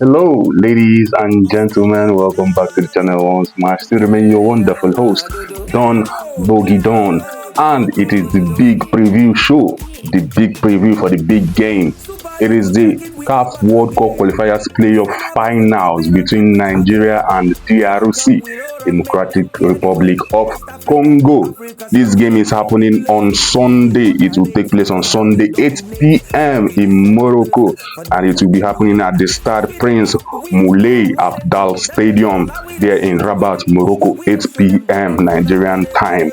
Hello, ladies and gentlemen. Welcome back to the channel once more. I still remain your wonderful host, Don Bogey Don, and it is the big preview show, the big preview for the big game. It is the CAF World Cup Qualifiers playoff finals between Nigeria and DRC, Democratic Republic of Congo. This game is happening on Sunday. It will take place on Sunday, 8 p.m. in Morocco, and it will be happening at the Stade Prince Moulay Abdal Stadium there in Rabat, Morocco, 8 p.m. Nigerian time.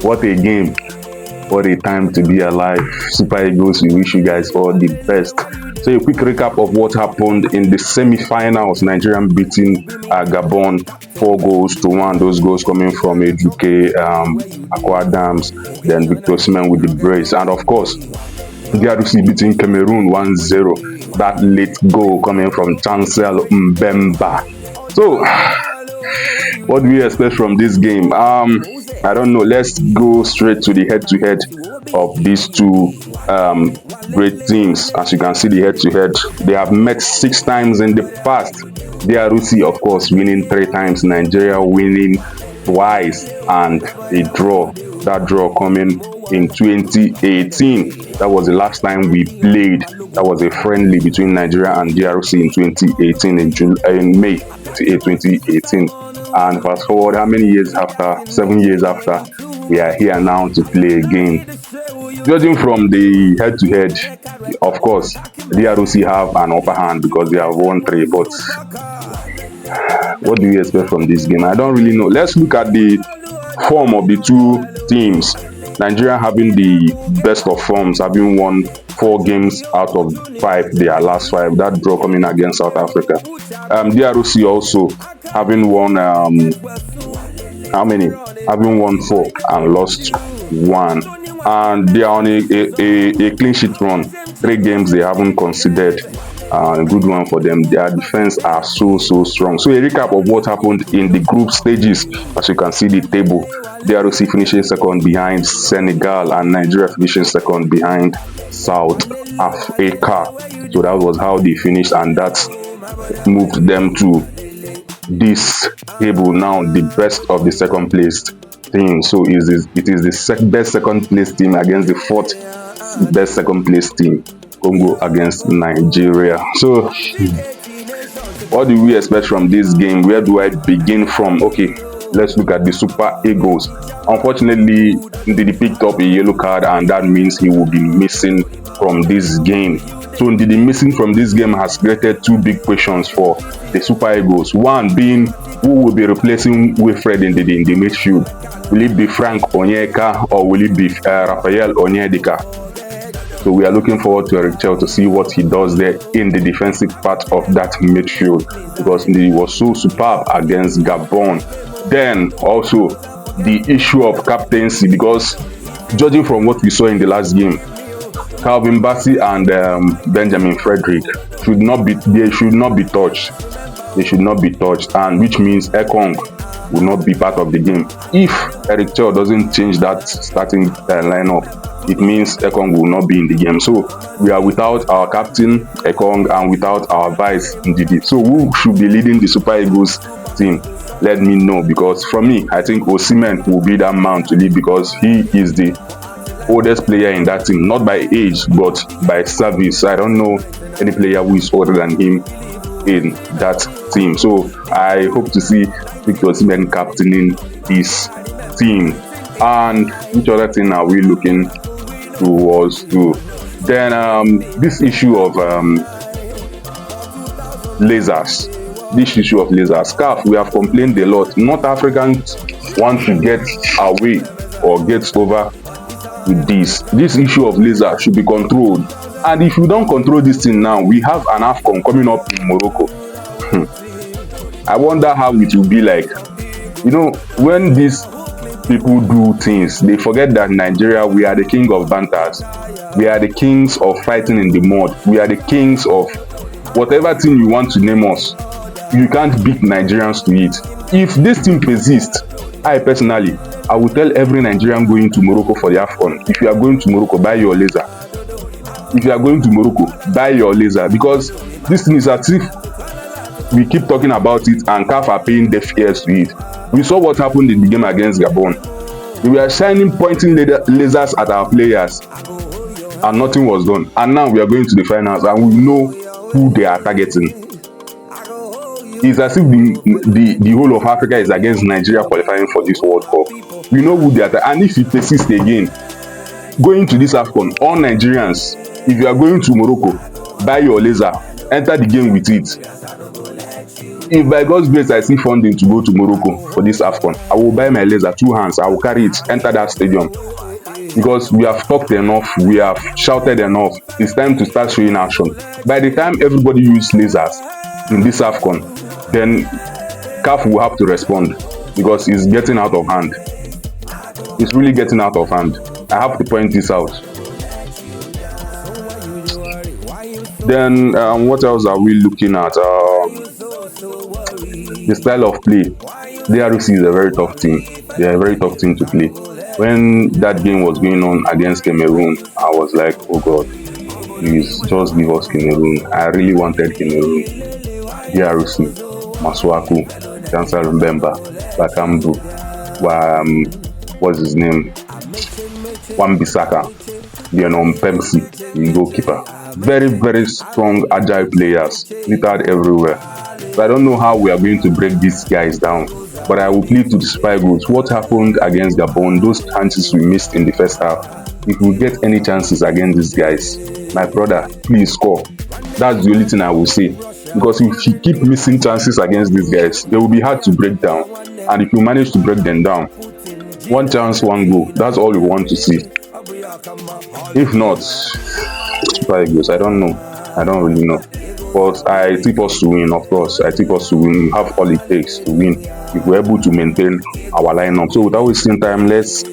What a game! What a time to be alive. Super Eagles, we wish you guys all the best. So a quick recap of what happened in the semi-finals. Nigerian beating Gabon 4-1. Those goals coming from Ejuke, Akwa Dams, then Victor Osimhen with the brace. And of course, DRC beating Cameroon 1-0. That late goal coming from Chancel Mbemba. So, what do we expect from this game? I don't know. Let's go straight to the head-to-head of these two great teams. As you can see, the head-to-head, they have met 6 times in the past. DRC, of course, winning 3 times. Nigeria winning twice, and a draw. That draw coming in 2018. That was the last time we played. That was a friendly between Nigeria and DRC in 2018 in May 2018. And fast forward, how many years after? 7 years after, we are here now to play again. Judging from the head-to-head, of course, DRC have an upper hand because they have won 3. But what do you expect from this game? I don't really know. Let's look at the form of the two teams. Nigeria having the best of forms, having won 4 games out of 5, their last 5. That draw coming against South Africa. DRC also having won how many? Having won 4 and lost 1, and they are on a clean sheet run. 3 games they haven't conceded. A good one for them. Their defense are so strong. So a recap of what happened in the group stages. As you can see the table, DRC finishing second behind Senegal, and Nigeria finishing second behind South Africa. So that was how they finished, and that moved them to this table now, the best of the second placed team. So it is the best second place team against the 4th best second place team, Comgo against Nigeria. So what do we expect from this game? Where do I begin from? Okay, let's look at the Super Eagles. Unfortunately, Ndidi picked up a yellow card, and that means he will be missing from this game. So Ndidi missing from this game has created 2 big questions for the Super Eagles. One being, who will be replacing Wilfred Ndidi in the midfield? Will it be Frank Onyeka, or will it be Raphael Onyedika? So we are looking forward to Eric Chell to see what he does there in the defensive part of that midfield, because he was so superb against Gabon. Then also the issue of captaincy, because judging from what we saw in the last game, Calvin Bassey and Benjamin Frederick should not be touched. They should not be touched, and which means Ekong will not be part of the game. If Eric Chell doesn't change that starting lineup, it means Ekong will not be in the game. So we are without our captain Ekong and without our vice Ndidi. So who should be leading the Super Eagles team? Let me know, because for me, I think Osimhen will be that man to lead, because he is the oldest player in that team, not by age but by service. I don't know any player who is older than him in that team. So I hope to see Victor Osimhen captaining this team. And which other thing are we looking towards to? Then this issue of lasers. CAF, we have complained a lot. North Africans want to get away or get over with this. This issue of lasers should be controlled. And if you don't control this thing now, we have an AFCON coming up in Morocco. I wonder how it will be like. You know, when these people do things, they forget that Nigeria, we are the king of banters. We are the kings of fighting in the mud. We are the kings of whatever thing you want to name us. You can't beat Nigerians to it. If this thing persists, I personally, I will tell every Nigerian going to Morocco for the AFCON, if you are going to Morocco, buy your laser. if you are going to Morocco, buy your laser, because this thing is as if we keep talking about it and CAF are paying deaf ears to it. We saw what happened in the game against Gabon. We were shining, pointing lasers at our players, and nothing was done. And now we are going to the finals, and we know who they are targeting. It's as if the whole of Africa is against Nigeria qualifying for this World Cup. We know who they are, and if it persists again, going to this AFCON, all Nigerians, if you are going to Morocco, buy your laser, enter the game with it. If by God's grace I see funding to go to Morocco for this AFCON, I will buy my laser, 2 hands, I will carry it, enter that stadium. Because we have talked enough, we have shouted enough, it's time to start showing action. By the time everybody uses lasers in this AFCON, then CAF will have to respond, because it's getting out of hand. It's really getting out of hand. I have to point this out. Then what else are we looking at? The style of play. DRC is a very tough team. They are a very tough team to play. When that game was going on against Cameroon, I was like, oh God, please just give us Cameroon. I really wanted Cameroon. DRC, Masuaku, Chancellor Mbemba, Bakambu, what's his name? Wan-Bissaka, Mpemsi, the goalkeeper. Very, very strong, agile players, littered everywhere. So I don't know how we are going to break these guys down, but I will plead to the Super Eagles. What happened against Gabon, those chances we missed in the first half, if we get any chances against these guys, my brother, please score. That's the only thing I will say. Because if you keep missing chances against these guys, they will be hard to break down. And if you manage to break them down, 1 chance, 1 goal, that's all we want to see. If not, Super Eagles, I don't know. I don't really know. But I tip us to win, of course. I tip us to win. We have all it takes to win if we're able to maintain our lineup. So without wasting time, this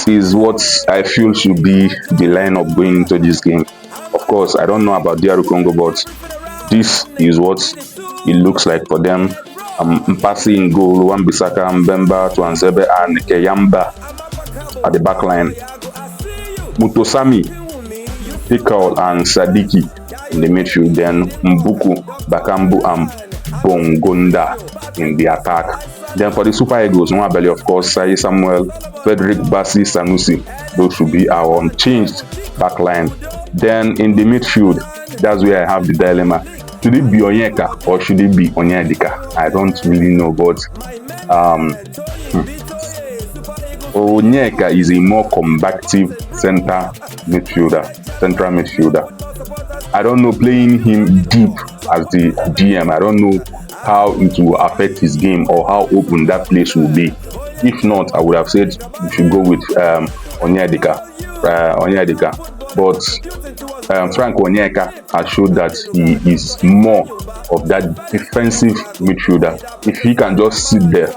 is what I feel should be the lineup going into this game. Of course, I don't know about DR Congo, but this is what it looks like for them. Mpasi in goal, Wan-Bissaka, Mbemba, Tuanzebe, and Keyamba at the back line. Mutosami, Pikal, and Sadiki in the midfield. Then Mbuku, Bakambu, and Bongonda in the attack. Then for the Super Eagles, Nwabali, of course, Sai Samuel, Frederick Bassi, Sanusi. Those should be our unchanged back line. Then in the midfield, that's where I have the dilemma. Should it be Onyeka or should it be Onyedika? I don't really know, but Onyeka is a more combative central midfielder. I don't know, playing him deep as the GM, I don't know how it will affect his game or how open that place will be. If not, I would have said we should go with Onyedika. But Frank Onyeka has showed that he is more of that defensive midfielder. If he can just sit there,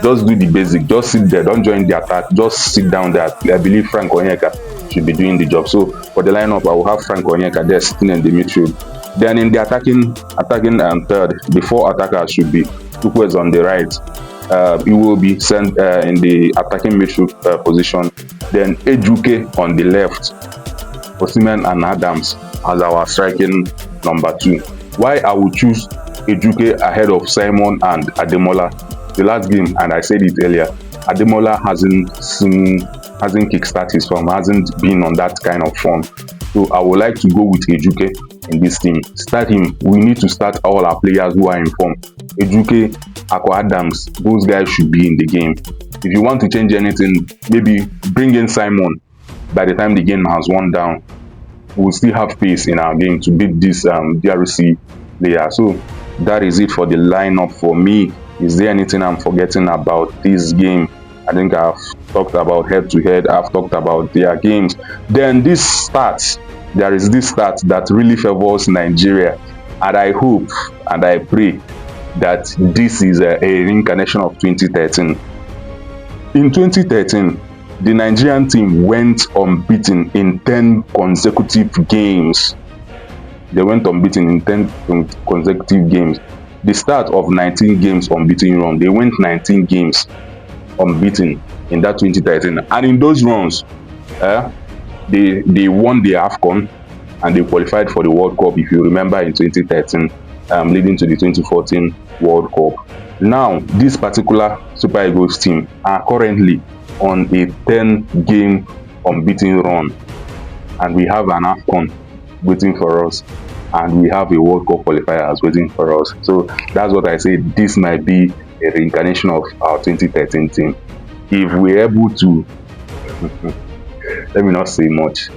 just do the basic, just sit there, don't join the attack, just sit down there, I believe Frank Onyeka should be doing the job. So for the lineup, I will have Frank Onyeka there sitting in the midfield. Then in the attacking third, the 4 attackers should be Chukwueze on the right. He will be sent in the attacking midfield position. Then Ejuke on the left. Osimhen and Adams as our striking number 2. Why I would choose Ejuke ahead of Simon and Ademola? The last game, and I said it earlier, Ademola hasn't kickstarted his form, hasn't been on that kind of form. So I would like to go with Ejuke in this team. Start him. We need to start all our players who are in form. Ejuke, Akwa Adams, those guys should be in the game. If you want to change anything, maybe bring in Simon. By the time the game has worn down, we'll still have pace in our game to beat this DRC player. So that is it for the lineup for me. Is there anything I'm forgetting about this game? I think I've talked about head-to-head. I've talked about their games. Then there is this stat that really favors Nigeria. And I hope and I pray that this is a reincarnation of 2013. In 2013, the Nigerian team went unbeaten in 10 consecutive games. They went unbeaten in 10 consecutive games. The start of 19 games unbeaten run, they went 19 games unbeaten in that 2013. And in those runs, they won the AFCON, and they qualified for the World Cup, if you remember, in 2013, leading to the 2014 World Cup. Now, this particular Super Eagles team are currently on a 10-game unbeaten run, and we have an AFCON waiting for us, and we have a World Cup qualifiers waiting for us. So that's what I say. This might be a reincarnation of our 2013 team. If we're able to let me not say much,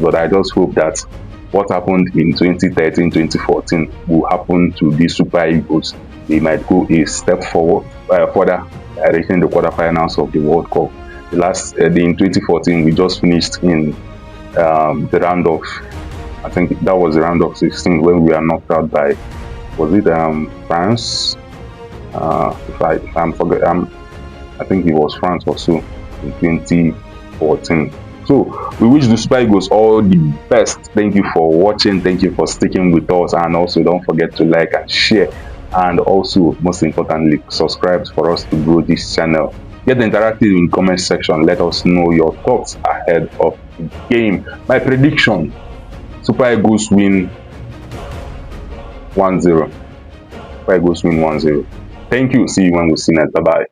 but I just hope that what happened in 2013, 2014 will happen to the Super Eagles. They might go a step forward, further, reaching the quarterfinals of the World Cup. In 2014, we just finished in the round of, I think that was the round of 16 when we were knocked out by, was it France? I think it was France or so in 2014. So we wish the Super Eagles all the best. Thank you for watching. Thank you for sticking with us, and also don't forget to like and share, and also most importantly subscribe for us to grow this channel. Get interactive in the comment section. Let us know your thoughts ahead of the game. My prediction: Super Eagles win 1-0. Super Eagles win 1-0. Thank you. See you when we see next. Bye bye.